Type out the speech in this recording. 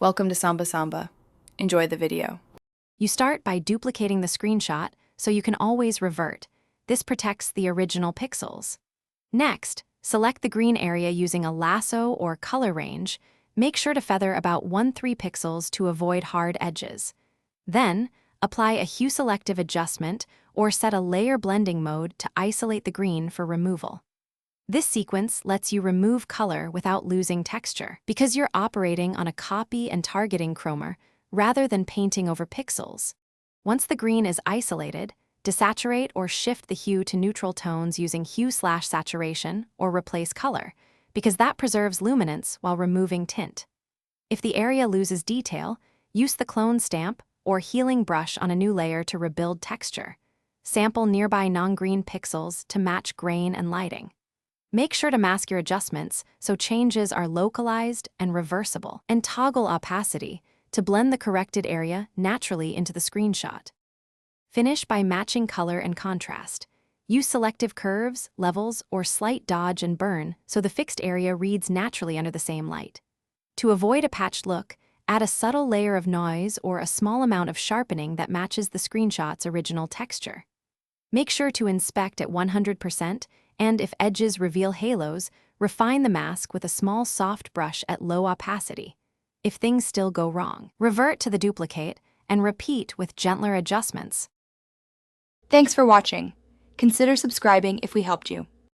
Welcome to Samba Samba. Enjoy the video. You start by duplicating the screenshot so you can always revert. This protects the original pixels. Next, select the green area using a lasso or color range. Make sure to feather about 1-3 pixels to avoid hard edges. Then, apply a hue selective adjustment or set a layer blending mode to isolate the green for removal. This sequence lets you remove color without losing texture because you're operating on a copy and targeting chromer rather than painting over pixels. Once the green is isolated, desaturate or shift the hue to neutral tones using hue/saturation or replace color, because that preserves luminance while removing tint. If the area loses detail, use the clone stamp or healing brush on a new layer to rebuild texture. Sample nearby non-green pixels to match grain and lighting. Make sure to mask your adjustments so changes are localized and reversible, and toggle opacity to blend the corrected area naturally into the screenshot. Finish by matching color and contrast. Use selective curves, levels, or slight dodge and burn so the fixed area reads naturally under the same light. To avoid a patched look, add a subtle layer of noise or a small amount of sharpening that matches the screenshot's original texture. Make sure to inspect at 100%, and if edges reveal halos, refine the mask with a small soft brush at low opacity. If things still go wrong, revert to the duplicate and repeat with gentler adjustments. Thanks for watching. Consider subscribing if we helped you.